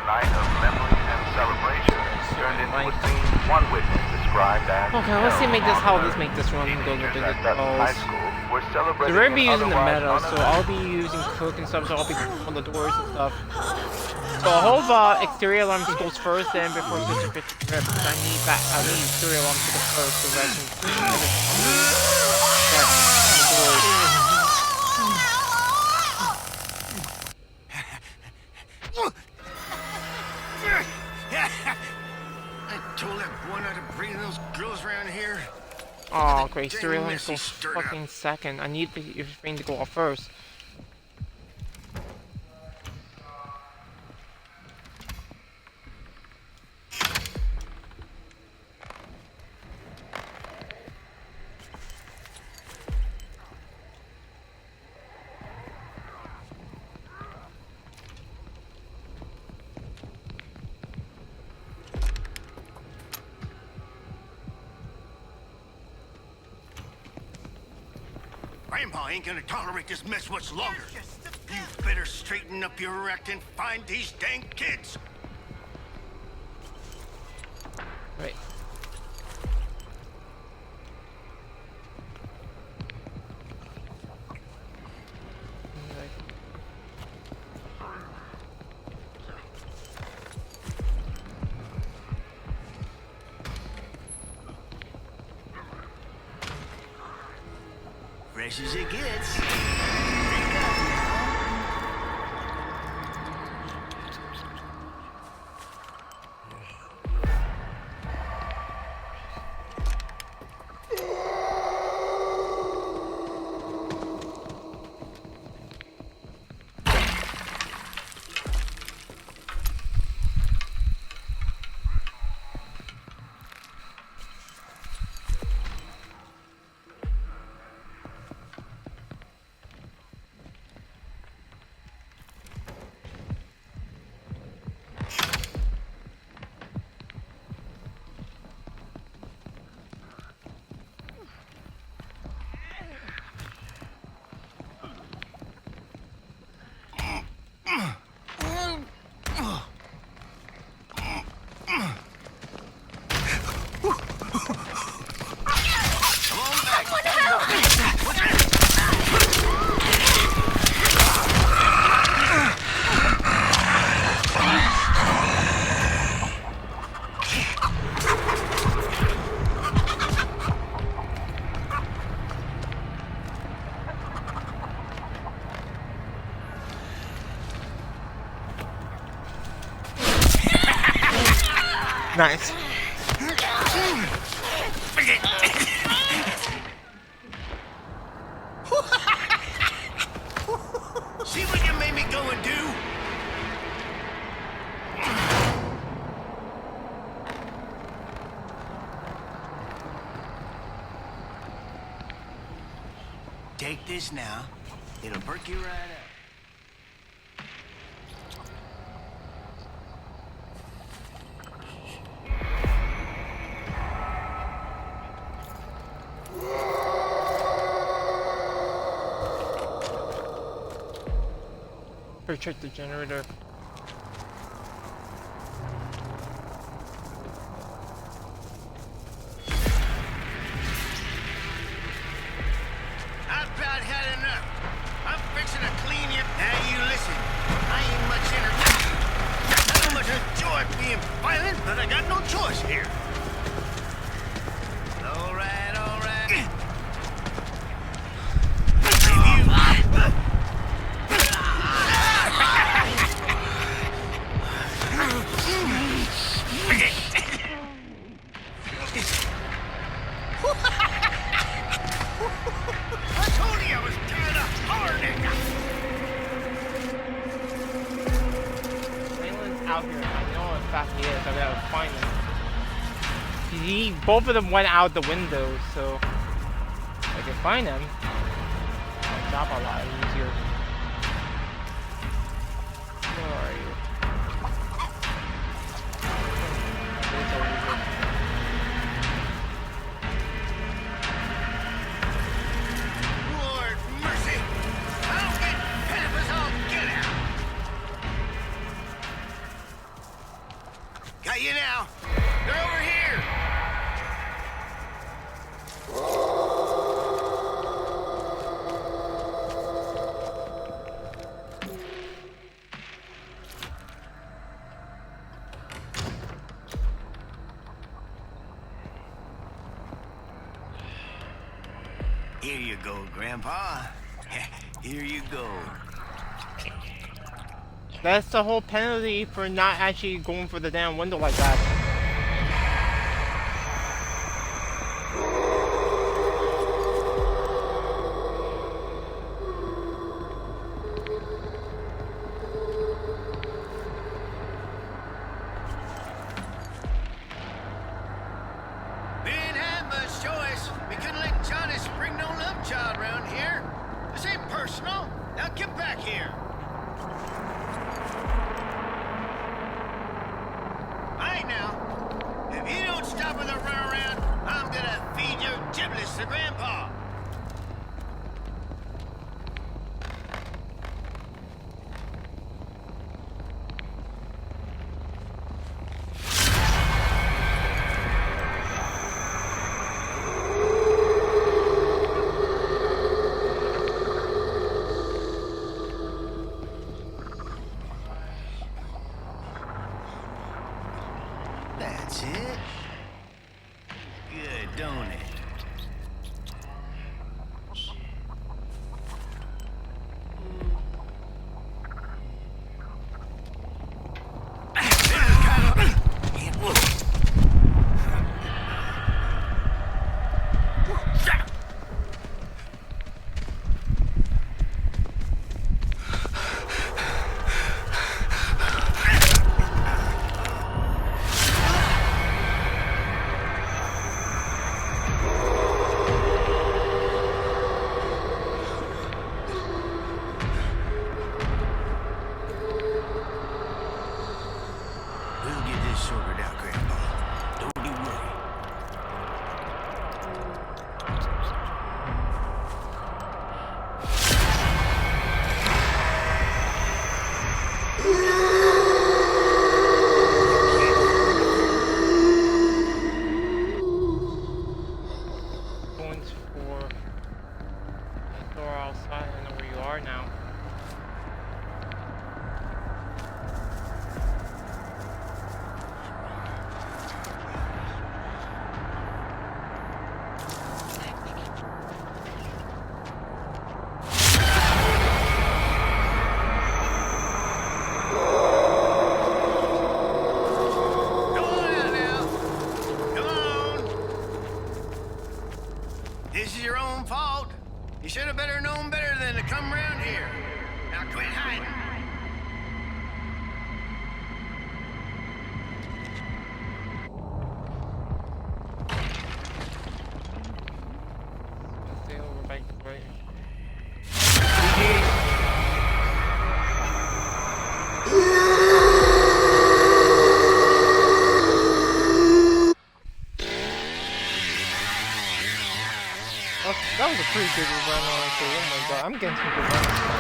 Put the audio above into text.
night of memory and celebration turned into a scene one witness described as... Okay, let's see make this run go to the high goals. school were So celebrating we're gonna be using the otherwise meta, so I'll be using cook and stuff, so I'll be on the doors and stuff. So I hope exterior alarm goes first, then before Sister 50 because I need exterior alarm to go first, so that I can see the doors. I told that boy not to bring those girls around here. Oh, great, exterior alarm goes fucking second. I need the thing to go off first. Grandpa ain't gonna tolerate this mess much longer. You better straighten up your act and find these dang kids. Right. Fresh as it gets. Nice. See what you made me go and do? Take this now. It'll perk you right up. Check the generator. I've about had enough. I'm fixing to clean you. Now you listen. I ain't much entertained. I don't much enjoy being violent, but I got no choice here. All right, all right. Out here. I know what fast he is. I gotta find him. Both of them went out the window, so if I can find him, I'll job a lot easier. Where are you? It's over here. Lord mercy! I'll get Peppers all get out! Here you go, Grandpa. Here you go. That's the whole penalty for not actually going for the damn window like that. We didn't have much choice. We couldn't let Johnny spring no love child around here. This ain't personal. Now get back here. Right now, if you don't stop with a runaround, I'm gonna feed your giblets to Grandpa. That's it. Good, don't it? We'll get this sorted out, Grandpa. Don't you worry. Going for the door outside. I know where you are now. Come on out now. Come on. This is your own fault. You should have better known better than to come around here. Now quit hiding. Stay over by right. That was a pretty good run, honestly. Oh my god, I'm getting some good runs.